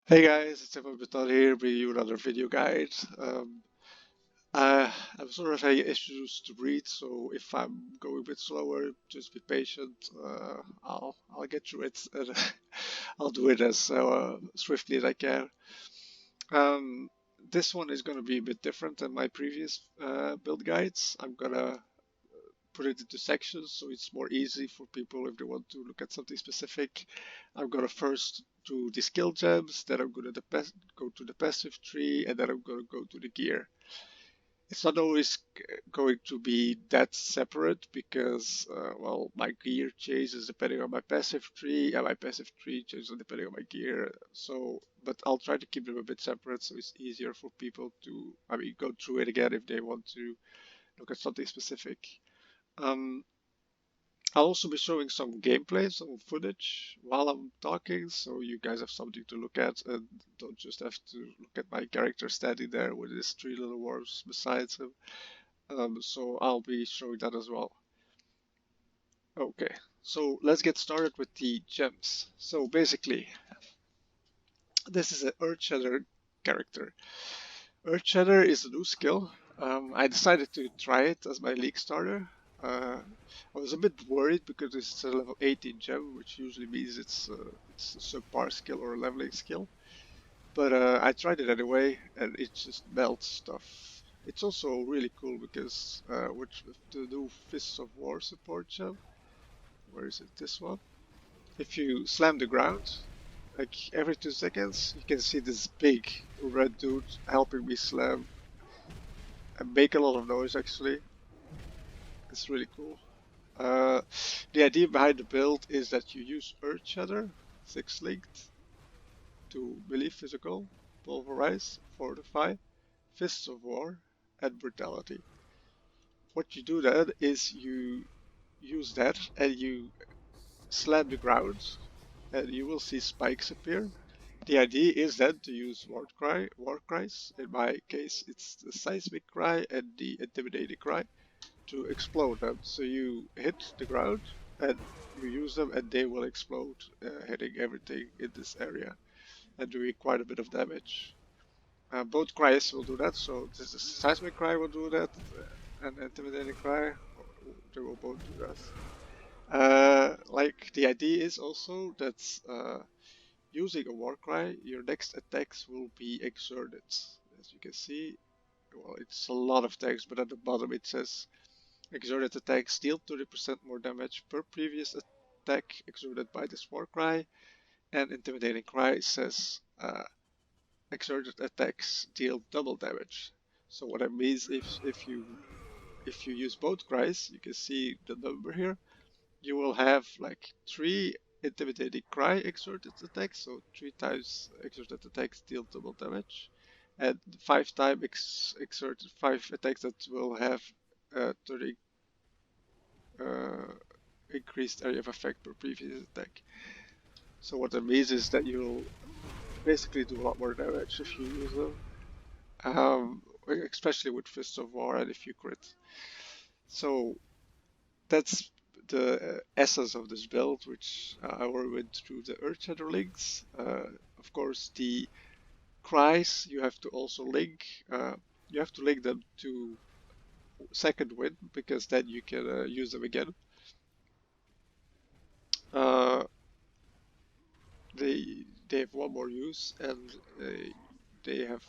Hey guys, it's Ivonbeton here, bringing you another video guide. I'm sort of having issues to read, so if I'm going a bit slower, just be patient. I'll get through it, and I'll do it as swiftly as I can. Um, this one is going to be a bit different than my previous build guides. I'm gonna put it into sections so it's more easy for people if they want to look at something specific. I'm gonna first do the skill gems, then I'm gonna go to the passive tree, and then I'm gonna go to the gear. It's not always going to be that separate because, well, my gear changes depending on my passive tree, and my passive tree changes depending on my gear. So, but I'll try to keep them a bit separate so it's easier for people to, go through it again if they want to look at something specific. Um, I'll also be showing some gameplay, some footage while I'm talking, so you guys have something to look at and don't just have to look at my character standing there with his three little dwarves beside him. So I'll be showing that as well. Okay, so let's get started with the gems. So basically, this is an Earthshatter character. Earthshatter is a new skill. I decided to try it as my league starter. I was a bit worried because it's a level 18 gem, which usually means it's a subpar skill or a leveling skill. But I tried it anyway, and it just melts stuff. It's also really cool because with the new Fists of War support gem, where is it? This one. If you slam the ground, like every 2 seconds, you can see this big red dude helping me slam and make a lot of noise actually. It's really cool. Uh, the idea behind the build is that you use Earthshatter, 6 linked, to melee physical, pulverize, fortify, Fists of War, and brutality. What you do then is you use that and you slam the ground and you will see spikes appear. The idea is then to use war cries. In my case, it's the seismic cry and the intimidating cry to explode them. So you hit the ground and you use them and they will explode, hitting everything in this area and doing quite a bit of damage. Both cries will do that, so this is seismic cry will do that and intimidating cry, they will both do that. Like the idea is also that using a war cry, your next attacks will be exerted. As you can see, well, it's a lot of text, but at the bottom it says exerted attacks deal 30% more damage per previous attack exerted by this war cry, and intimidating cry says exerted attacks deal double damage. So what that means if you use both cries, you can see the number here. You will have like 3 intimidating cry exerted attacks, so 3 times exerted attacks deal double damage, and 5 times exerted 5 attacks that will have 30 uh, increased area of effect per previous attack. So what that means is that you'll basically do a lot more damage if you use them, especially with Fists of War and if you crit. So that's the essence of this build, which I already went through the Earthshatter links. Of course, the cries you have to also link. You have to link them to second wind because then you can use them again. Uh, they have one more use and they have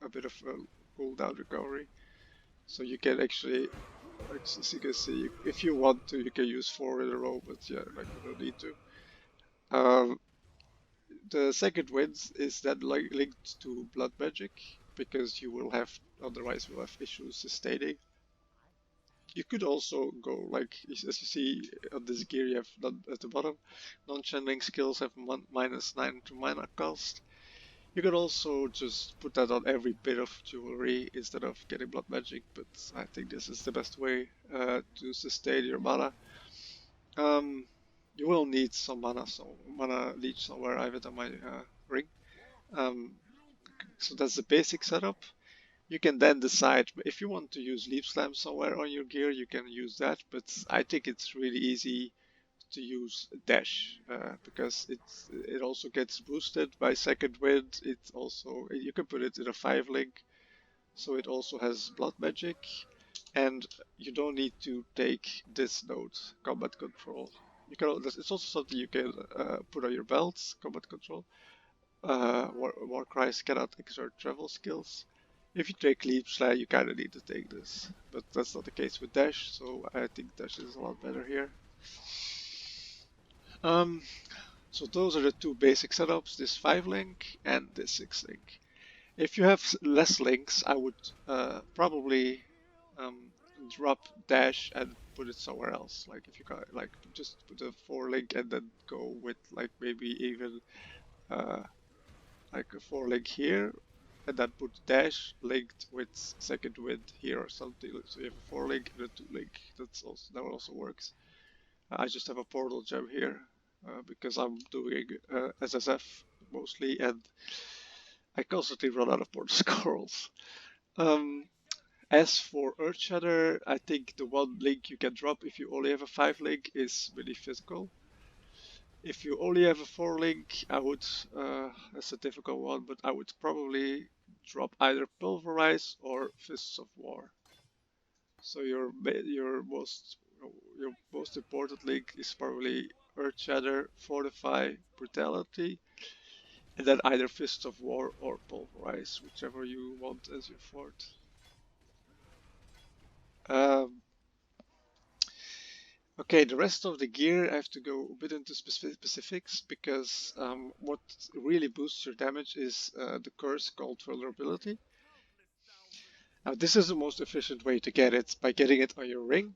a bit of a cooldown recovery. So you can actually, as you can see, if you want to, you can use 4 in a row, but yeah, like you don't need to. Um, the second wind is then linked to blood magic because you will have otherwise will have issues sustaining. You could also go like as you see on this gear you have at the bottom, non-channeling skills have -9 to mana cost. You could also just put that on every bit of jewelry instead of getting blood magic, but I think this is the best way to sustain your mana. Um, you will need some mana, so mana leech somewhere. I have it on my ring. Um, so that's the basic setup. You can then decide if you want to use leaf slam somewhere on your gear, you can use that. But I think it's really easy to use dash because it also gets boosted by second wind. It also, you can put it in a 5 link, so it also has blood magic, and you don't need to take this node, combat control. You can. It's also something you can put on your belts, combat control. War cries cannot exert travel skills. If you take leap slide, you kind of need to take this, but that's not the case with dash. So I think dash is a lot better here. Um, so those are the two basic setups: this 5 link and this 6 link. If you have less links, I would probably drop dash and put it somewhere else. Like if you got like just put a 4 link and then go with like maybe even like a 4 link here, and then put dash linked with second wind here or something. So you have a 4 link and a 2 link. That also works. I just have a portal gem here because I'm doing SSF mostly, and I constantly run out of portal scrolls. As for Earthshatter, I think the 1 link you can drop if you only have a 5 link is really physical. If you only have a 4 link, I would, that's a difficult one, but I would probably drop either Pulverize or Fists of War. So your most important link is probably Earthshatter, Fortify, Brutality, and then either Fists of War or Pulverize, whichever you want as your fort. Okay, the rest of the gear I have to go a bit into specifics because what really boosts your damage is the curse called Vulnerability. Now this is the most efficient way to get it, by getting it on your ring,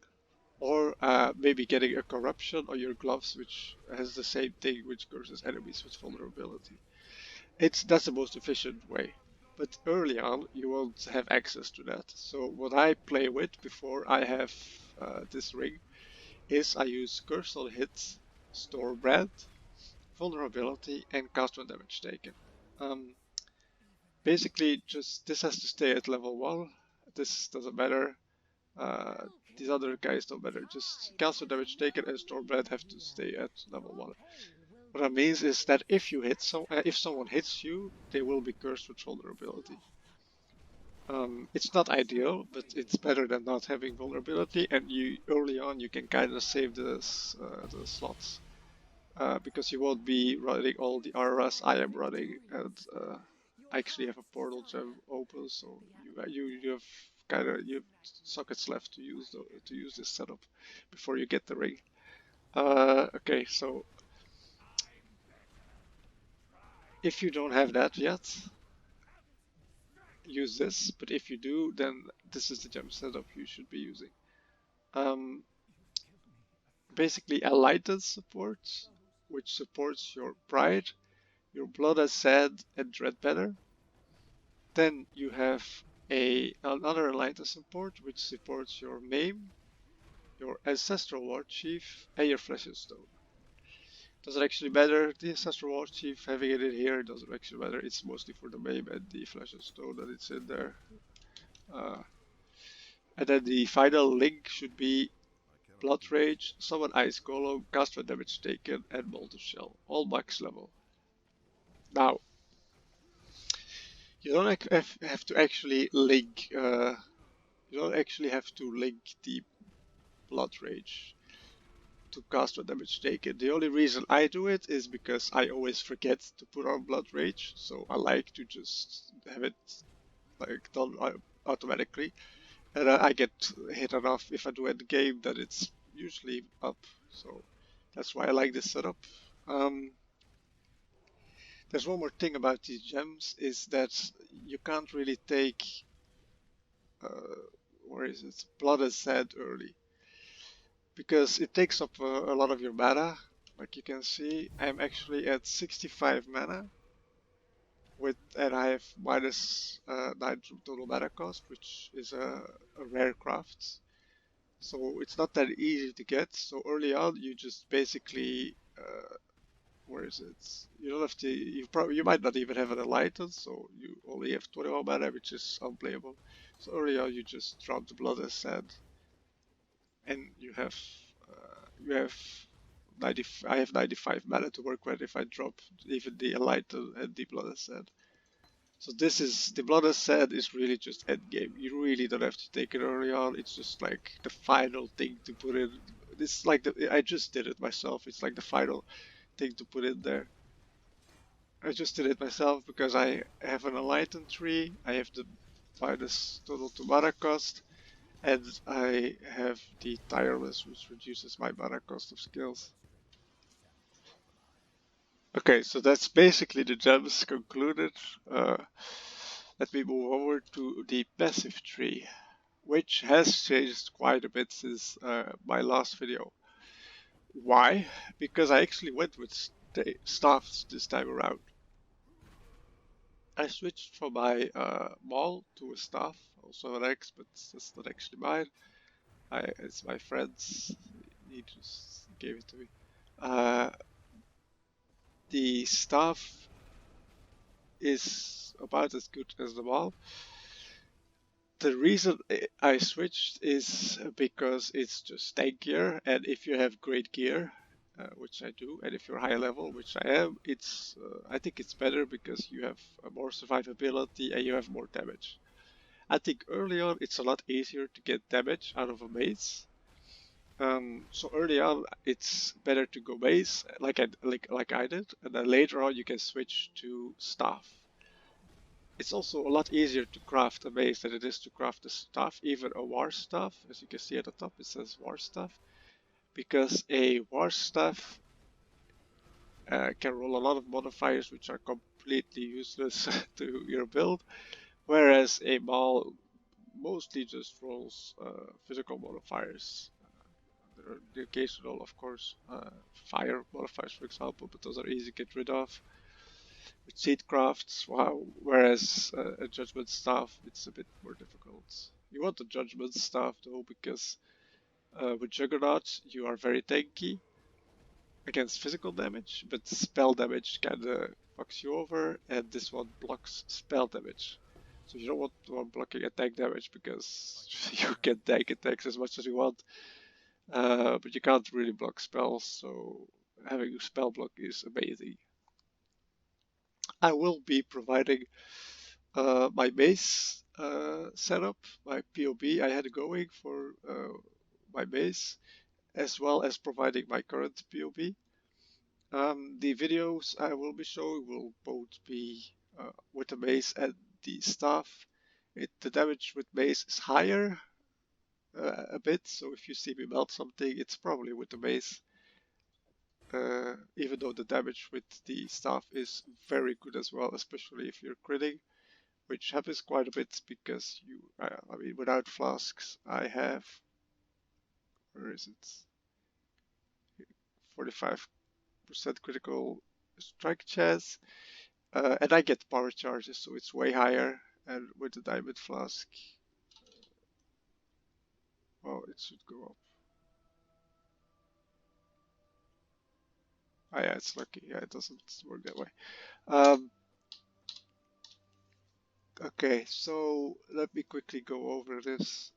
or maybe getting a Corruption on your gloves, which has the same thing, which curses enemies with Vulnerability. That's the most efficient way. But early on you won't have access to that. So what I play with before I have this ring is I use Curse on Hit, Store Brand, Vulnerability, and Cast when damage taken. Basically, just this has to stay at level 1. This doesn't matter. These other guys don't matter. Just Cast when damage taken and Store Brand have to stay at level 1. What that means is that if you hit if someone hits you, they will be cursed with vulnerability. It's not ideal, but it's better than not having vulnerability, and early on you can kind of save the slots because you won't be running all the auras I am running, and I actually have a portal gem open, so you have sockets left to use this setup before you get the ring. Okay, so if you don't have that yet, use this, but if you do, then this is the gem setup you should be using. Basically enlightened support, which supports your pride, your blood as sad, and dread banner. Then you have another enlightened support, which supports your maim, your ancestral war chief, and your flesh and stone. Does it actually matter, the ancestral war chief, having it in here? Doesn't actually matter. It's mostly for the maim and the flesh and stone that it's in there. And then the final link should be Blood Rage, Summon Ice Golem, Cast when damage taken, and Molten Shell, all max level. Now, you don't have to actually link. You don't actually have to link the Blood Rage to cast when damage taken. The only reason I do it is because I always forget to put on Blood Rage, so I like to just have it like done automatically. And I get hit enough if I do it in the game that it's usually up, so that's why I like this setup. There's one more thing about these gems, is that you can't really take, where is it, Blood as Sad early, because it takes up a lot of your mana. Like you can see, I'm actually at 65 mana, and I have minus 9 total mana cost, which is a rare craft. So it's not that easy to get. So early on, you just basically, where is it? You don't have to. You might not even have an enlightened, so you only have 21 mana, which is unplayable. So early on, you just drop the blood as sad, and you have I have 95 mana to work with if I drop even the Enlighten and the Blood Ascent. So the Blood Ascent is really just end game. You really don't have to take it early on. It's just like the final thing to put in. It's like I just did it myself. It's like the final thing to put in there. I just did it myself because I have an Enlighten tree. I have the minus total to mana cost. And I have the Tireless, which reduces my mana cost of skills. Okay, so that's basically the gems concluded. Let me move over to the passive tree, which has changed quite a bit since my last video. Why? Because I actually went with staffs this time around. I switched from my maul to a staff, also an X, but that's not actually mine. It's my friend's. He just gave it to me. The staff is about as good as the maul. The reason I switched is because it's just tankier, and if you have great gear, which I do, and if you're high level, which I am, I think it's better because you have more survivability and you have more damage. I think early on it's a lot easier to get damage out of a mace. So early on it's better to go mace like I did, and then later on you can switch to staff. It's also a lot easier to craft a mace than it is to craft a staff, even a war staff. As you can see at the top it says war staff, because a war staff can roll a lot of modifiers which are completely useless to your build, whereas a maul mostly just rolls physical modifiers. There are the occasional, of course, fire modifiers, for example, but those are easy to get rid of with seed crafts. Wow. Whereas a judgment staff, it's a bit more difficult. You want a judgment staff though, because with Juggernaut you are very tanky against physical damage, but spell damage kinda fucks you over, and this one blocks spell damage. So you don't want one blocking attack damage because you can tank attacks as much as you want. But you can't really block spells, so having a spell block is amazing. I will be providing my Mace setup, my POB I had going for my Mace, as well as providing my current POB. The videos I will be showing will both be with the Mace and the staff. The damage with Mace is higher a bit, so if you see me melt something, it's probably with the Mace. Even though the damage with the staff is very good as well, especially if you're critting, which happens quite a bit because I mean, without Flasks, I have, where is it? 45% critical strike chance, and I get power charges, so it's way higher. And with the Diamond Flask, well, it should go up. Oh yeah, it's lucky. Yeah, it doesn't work that way. Okay, so let me quickly go over this.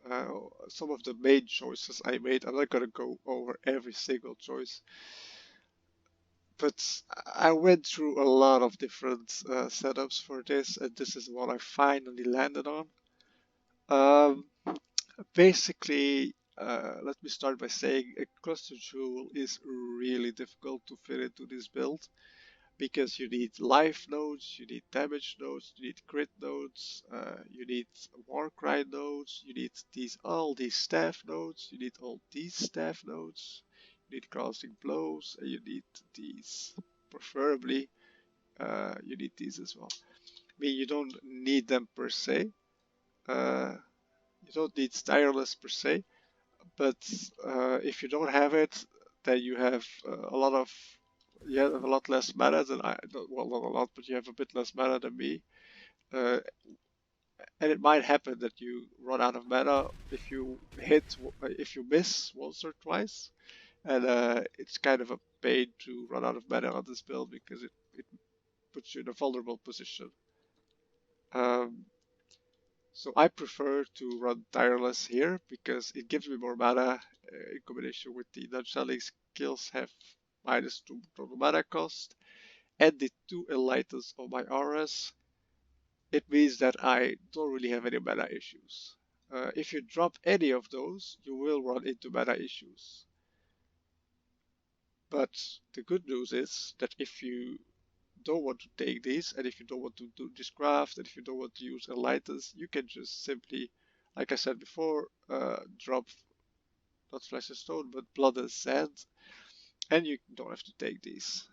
Some of the main choices I made. I'm not gonna go over every single choice, but I went through a lot of different setups for this, and this is what I finally landed on. Basically, let me start by saying a cluster jewel is really difficult to fit into this build, because you need life nodes, you need damage nodes, you need crit nodes, you need warcry nodes, you need all these staff nodes, you need all these staff nodes, you need casting blows, and you need these. Preferably, you need these as well. I mean, you don't need them per se. You don't need tireless per se, but if you don't have it, then you have a lot less mana than well, not a lot, but you have a bit less mana than me. And it might happen that you run out of mana if you miss once or twice. And it's kind of a pain to run out of mana on this build because it puts you in a vulnerable position. So I prefer to run Tireless here because it gives me more mana in combination with the non-shelling skills have -2 total mana cost, and the 2 Enlightens on my RS, it means that I don't really have any mana issues. If you drop any of those, you will run into mana issues. But the good news is that if you don't want to take these, and if you don't want to do this craft, and if you don't want to use Enlightens, you can just simply, like I said before, drop not Flesh and Stone, but Blood and Sand, and you don't have to take these.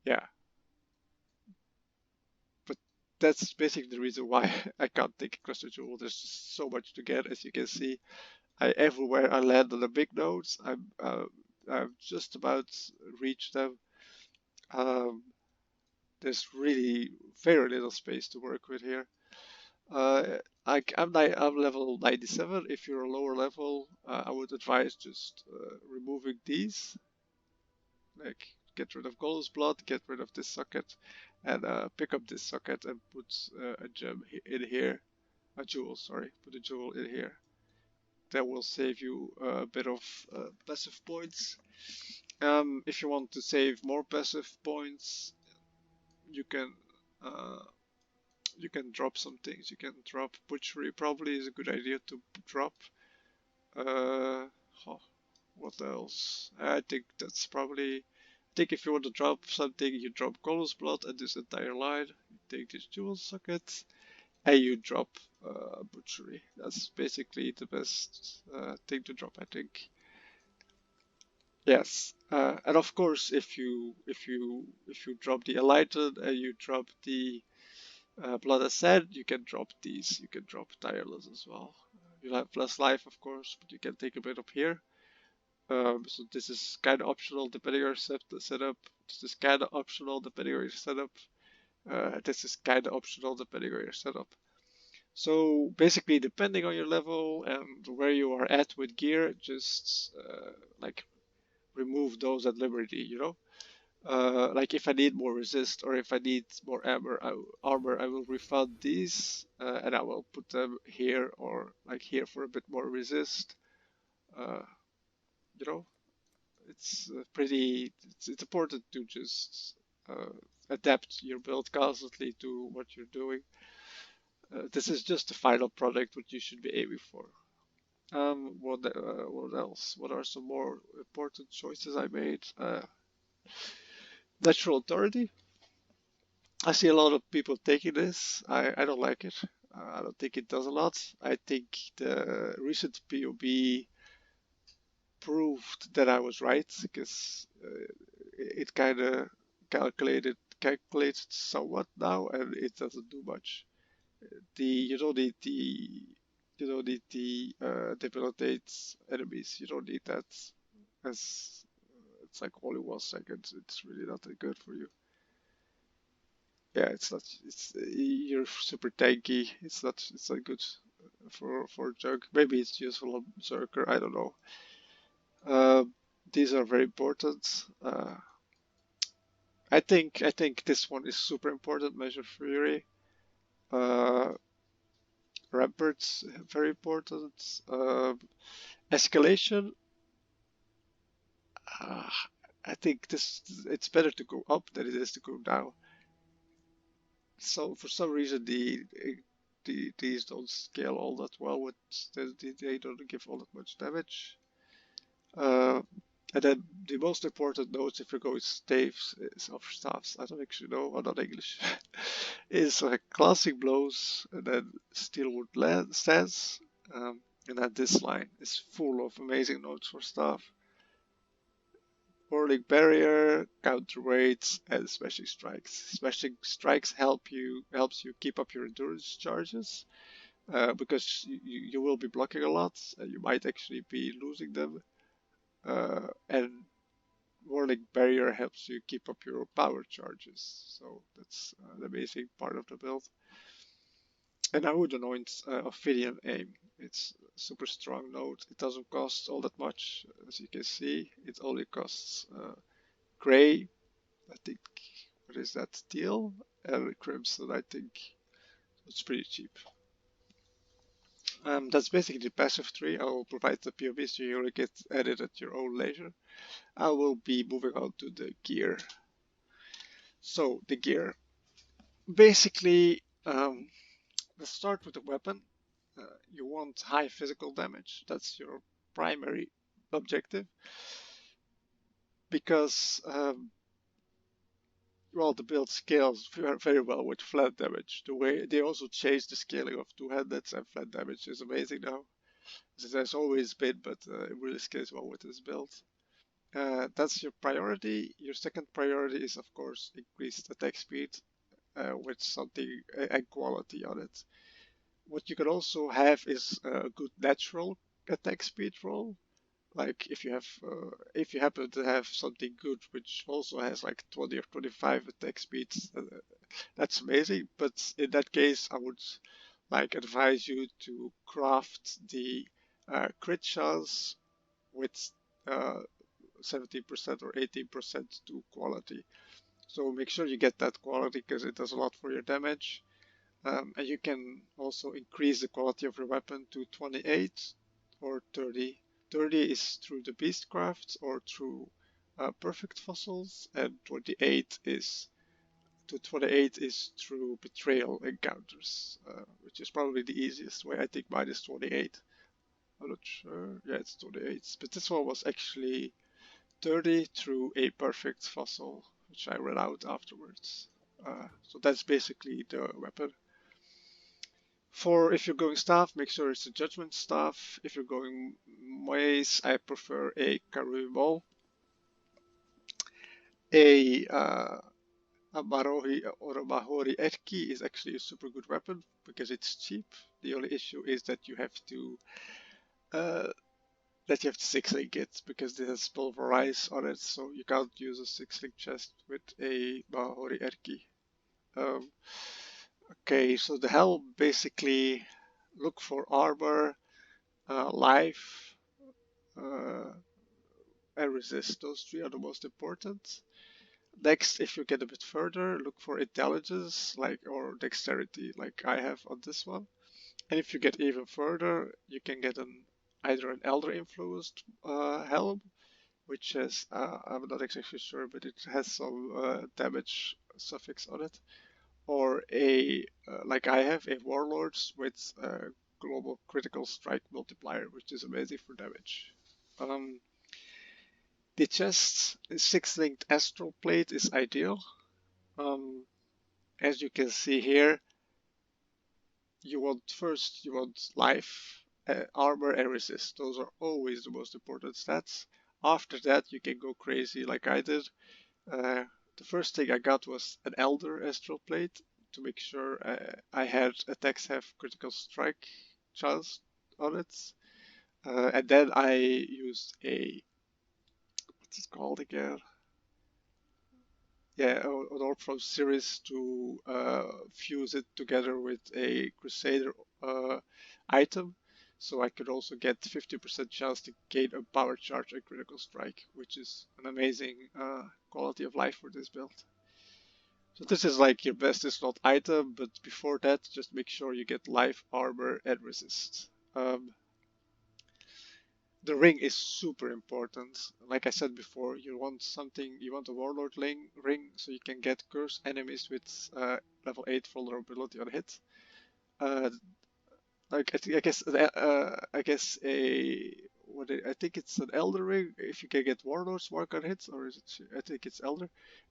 Yeah, but that's basically the reason why I can't take a Crystal Jewel. There's just so much to get, as you can see. Everywhere I land on the big nodes, I've just about reached them. There's really very little space to work with here. I'm level 97. If you're a lower level, I would advise just removing these. Like, get rid of Golem's Blood, get rid of this socket, and pick up this socket and put a gem in here. A jewel, sorry. Put a jewel in here. That will save you a bit of passive points. If you want to save more passive points, you can drop some things. You can drop Butchery. Probably is a good idea to drop. Oh, what else? I think that's probably. I think if you want to drop something, you drop Golem's Blood and this entire line. You take this jewel socket, and you drop Butchery. That's basically the best thing to drop, I think. Yes, and of course, if you drop the Enlightened and you drop the Blood Ascent, you can drop these. You can drop Tireless as well. You'll have less life, of course, but you can take a bit up here. So this is kind of optional depending on your setup. This is kind of optional depending on your setup. This is kind of optional depending on your setup. So basically, depending on your level and where you are at with gear, just like remove those at liberty, you know. Like if I need more resist or if I need more armor, I will refund these and I will put them here or like here for a bit more resist. You know, it's it's important to just adapt your build constantly to what you're doing. This is just the final product what you should be aiming for. What else? What are some more important choices I made? Natural Authority. I see a lot of people taking this. I don't like it. I don't think it does a lot. I think the recent POB proved that I was right because it kind of calculates somewhat now, and it doesn't do much. You don't need the debilitate enemies. You don't need that. As it's like only 1 second. It's really not that good for you. Yeah, it's not. You're super tanky. It's not good for Jug. Maybe it's useful on Berserker. I don't know. These are very important. I think this one is super important. Measure Fury. Ramparts very important. Escalation. I think it's better to go up than it is to go down. So for some reason these don't scale all that well with they don't give all that much damage. And then the most important notes if you're going staves of staffs, I don't actually know, I'm not English, is classic blows and then steelwood stance. And then this line is full of amazing notes for staff. Whirling Barrier, Counterweight, and Smashing Strikes. Smashing Strikes helps you keep up your endurance charges because you will be blocking a lot and you might actually be losing them. And Whirling Barrier helps you keep up your power charges. So that's the amazing part of the build. And I would anoint Ophidian Aim. It's a super strong node. It doesn't cost all that much, as you can see. It only costs gray, I think, what is that, teal, and crimson, I think. It's pretty cheap. That's basically the passive tree. I will provide the POV so you will get edit at your own leisure. I will be moving on to the gear. So the gear. Basically, let's start with the weapon. You want high physical damage. That's your primary objective. Because, well, the build scales very well with flat damage. The way they also changed the scaling of two-handed and flat damage is amazing now. As it has always been, but it really scales well with this build. That's your priority. Your second priority is, of course, increased attack speed with something and quality on it. What you can also have is a good natural attack speed roll. Like if you happen to have something good which also has like 20 or 25 attack speeds, that's amazing. But in that case, I would like advise you to craft the crit chance with 17% or 18% to quality. So make sure you get that quality because it does a lot for your damage. And you can also increase the quality of your weapon to 28 or 30. 30 is through the Beastcraft or through Perfect Fossils, and 28 is through Betrayal Encounters, which is probably the easiest way. I think mine is 28. I'm not sure. Yeah, it's 28. But this one was actually 30 through a Perfect Fossil, which I read out afterwards. So that's basically the weapon. For if you're going staff, make sure it's a judgment staff. If you're going mace, I prefer a Karubal. A Marohi or a Mahori Erki is actually a super good weapon because it's cheap. The only issue is that you have to 6-link it because it has pulverize on it, so you can't use a 6-link chest with a Mahori Erki. Okay, so the helm basically look for armor, life, and resist. Those three are the most important. Next, if you get a bit further, look for intelligence, or dexterity, like I have on this one. And if you get even further, you can get either an elder influenced helm, which has I'm not exactly sure, but it has some damage suffix on it, or a like I have a warlords with global critical strike multiplier, which is amazing for damage. The chest 6-linked astral plate is ideal. As you can see here, you want life, armor, and resist. Those are always the most important stats. After that, you can go crazy like I did. The first thing I got was an Elder Astral Plate to make sure I had attacks have critical strike chance on it. And then I used what's it called again? Yeah, an orb from Sirius to fuse it together with a Crusader item. So I could also get 50% chance to gain a power charge and critical strike, which is an amazing quality of life for this build. So this is like your best is not item, but before that, just make sure you get life, armor, and resist. The ring is super important. Like I said before, you want a Warlord ring so you can get curse enemies with level 8 vulnerability on hit. Like I think it's an Elder ring if you can get Warlord's mark on hit, or is it? I think it's Elder.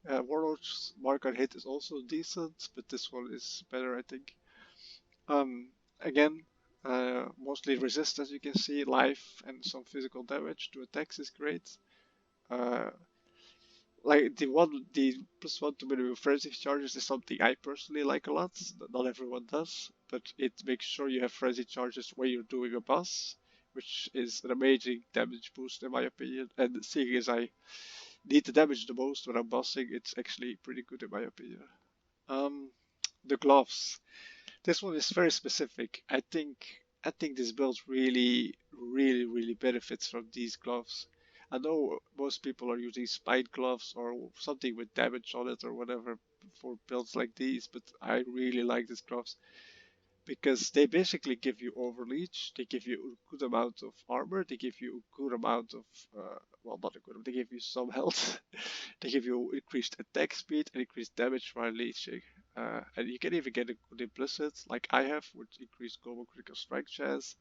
Warlord's mark on hit is also decent, but this one is better, I think. Again, mostly resist, as you can see, life and some physical damage to attacks is great. Like the +1 to minimum frenzy charges is something I personally like a lot. Not everyone does, but it makes sure you have frenzy charges when you're doing a boss, which is an amazing damage boost in my opinion. And seeing as I need the damage the most when I'm bossing, it's actually pretty good in my opinion. The gloves. This one is very specific. I think this build really benefits from these gloves. I know most people are using spine gloves or something with damage on it or whatever for builds like these, but I really like these gloves. because they basically give you overleach, they give you a good amount of armor, they give you a good amount of, well, not a good, they give you some health, they give you increased attack speed and increased damage while leeching. And you can even get a good implicit, like I have, with increased global critical strike chance.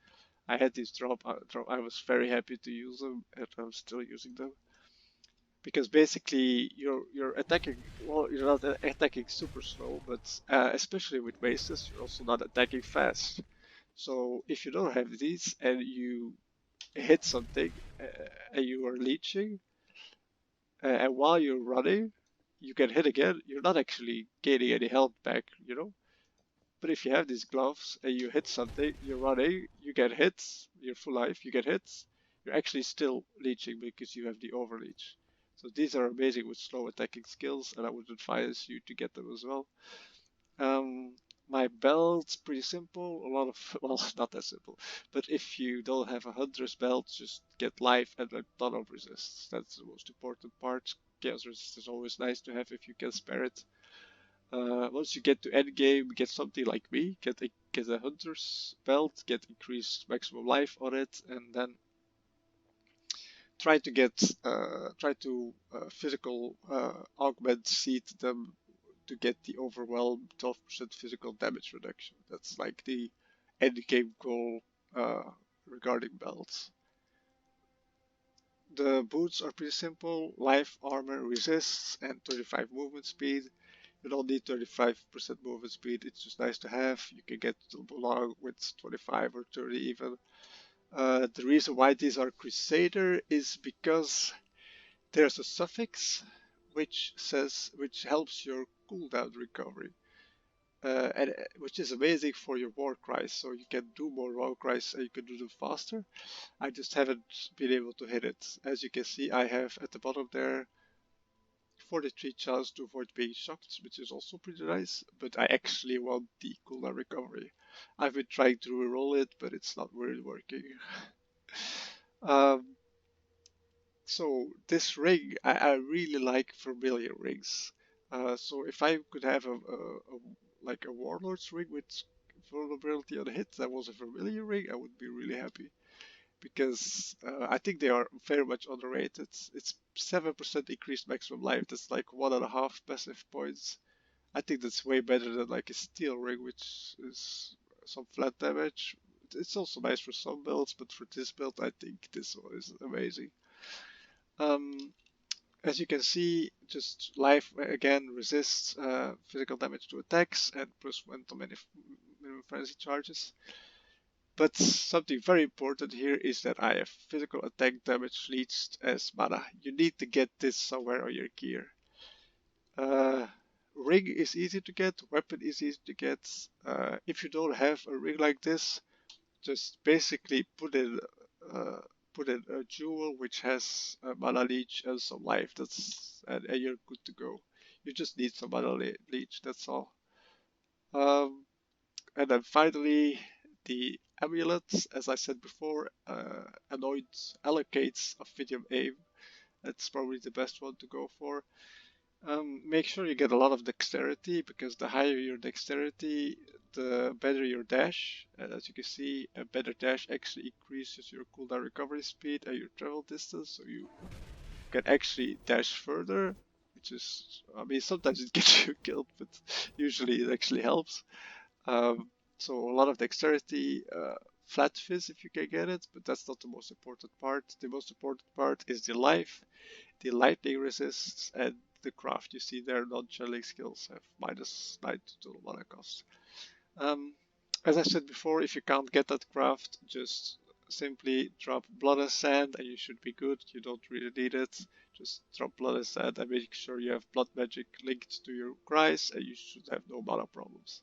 I had these drop, I was very happy to use them, and I'm still using them. Because basically you're attacking, well, you're not attacking super slow, but especially with Maces, you're also not attacking fast. So if you don't have these and you hit something and you are leeching, and while you're running, you get hit again, you're not actually gaining any health back, you know? But if you have these gloves and you hit something, you're running, you get hits, you're full life, you get hits, you're actually still leeching because you have the overleech. So these are amazing with slow attacking skills, and I would advise you to get them as well. Um, my belt's pretty simple. A lot of, well, not that simple. But if you don't have a hunter's belt, just get life and a ton of resist. That's the most important part. Chaos resist is always nice to have if you can spare it. Once you get to end game, get something like me, get a hunter's belt, get increased maximum life on it, and then try to get physical augment seed them to get the overwhelm 12% physical damage reduction. That's like the end game goal regarding belts. The boots are pretty simple: life, armor, resists, and 35 movement speed. You don't need 35% movement speed, it's just nice to have. You can get along with 25 or 30 even. The reason why these are Crusader is because there's a suffix which helps your cooldown recovery, and which is amazing for your war cries. So you can do more war cries and you can do them faster. I just haven't been able to hit it. As you can see, I have at the bottom there 43 chance to avoid being shocked, which is also pretty nice, but I actually want the cooldown recovery. I've been trying to reroll it, but it's not really working. um, so this ring, I really like familiar rings. So if I could have like a warlord's ring with vulnerability on hit that was a familiar ring, I would be really happy, because I think they are very much underrated. It's 7% increased maximum life. That's like 1.5 passive points. I think that's way better than like a steel ring, which is some flat damage. It's also nice for some builds, but for this build, I think this one is amazing. Um, as you can see, just life again resists physical damage to attacks and plus 1 to minimum frenzy charges. But something very important here is that I have physical attack damage leached as mana. You need to get this somewhere on your gear. Ring is easy to get, weapon is easy to get. If you don't have a ring like this, just basically uh, put in a jewel which has a mana leech and some life. And you're good to go. You just need some mana leech. That's all. Um, and then finally, the amulets, as I said before, allocates Ophidium aim. That's probably the best one to go for. Make sure you get a lot of dexterity, because the higher your dexterity, the better your dash. And as you can see, a better dash actually increases your cooldown recovery speed and your travel distance, so you can actually dash further, which is, I mean, sometimes it gets you killed, but usually it actually helps. Um, so a lot of dexterity, flat fizz if you can get it, but that's not the most important part. The most important part is the life, the lightning resists, and the craft. You see there, non-channeling skills have -9 to total mana cost. As I said before, if you can't get that craft, just simply drop blood and sand and you should be good. You don't really need it. Just drop blood and sand and make sure you have blood magic linked to your cries, and you should have no mana problems.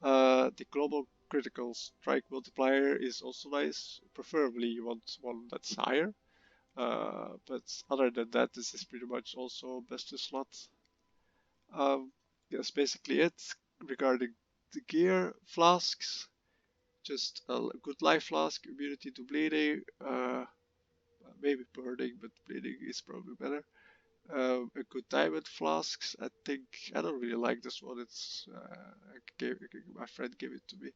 The global critical strike multiplier is also nice. Preferably you want one that's higher. But other than that, this is pretty much also best to slot. That's basically it regarding the gear. Flasks, just a good life flask, immunity to bleeding, maybe burning, but bleeding is probably better. A good time with Flasks. I think I don't really like this one. It's my friend gave it to me.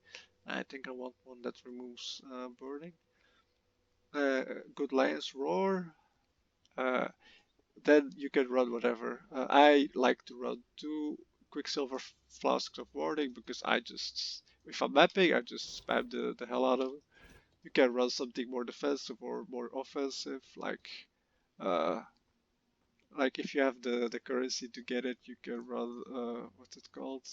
I think I want one that removes burning. Good Lion's Roar. Uh, then you can run whatever. I like to run 2 Quicksilver Flasks of Warning because if I'm mapping, I just spam the hell out of it. You can run something more defensive or more offensive, uh, like if you have the currency to get it, you can run what's it called?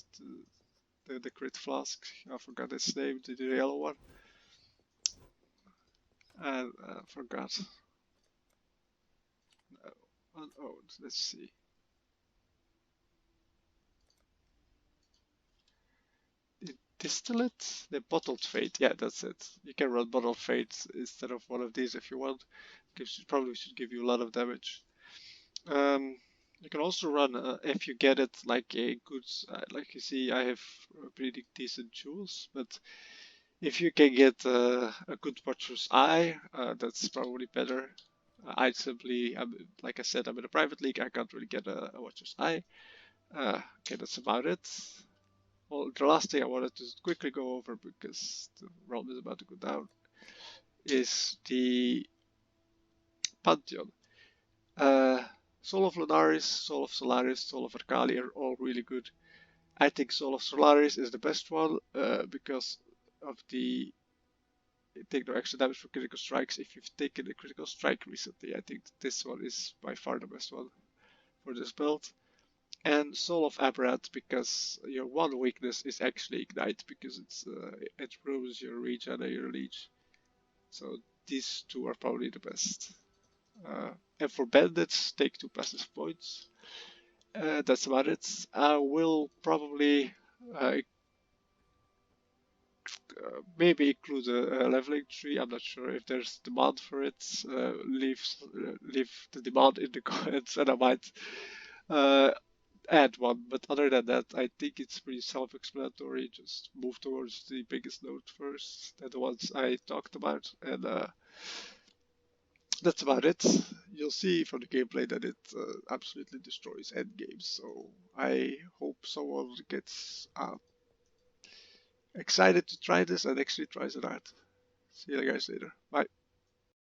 The crit flask. I forgot its name, the yellow one. And forgot. Oh, let's see. Distillate? The bottled fate. Yeah, that's it. You can run bottled fate instead of one of these if you want. Probably should give you a lot of damage. You can also run if you get it like a good, like you see, I have pretty decent tools, but if you can get a good Watcher's Eye, that's probably better. Like I said, I'm in a private league. I can't really get a Watcher's Eye. Okay, that's about it. Well, the last thing I wanted to quickly go over because the realm is about to go down is the Pantheon. Uh, Soul of Lunaris, Soul of Solaris, Soul of Arcali are all really good. I think Soul of Solaris is the best one because of the take no extra damage for critical strikes if you've taken a critical strike recently. I think this one is by far the best one for this build. And Soul of Aberrant because your one weakness is actually Ignite because it ruins your regen and your leech. So these two are probably the best. And for bandits, take 2 passive points. That's about it. I will probably maybe include a leveling tree. I'm not sure if there's demand for it. Leave the demand in the comments, and I might uh, add one. But other than that, I think it's pretty self-explanatory. Just move towards the biggest node first, and the ones I talked about, and that's about it. You'll see from the gameplay that it absolutely destroys endgames. So I hope someone gets excited to try this and actually tries it out. See you guys later. Bye.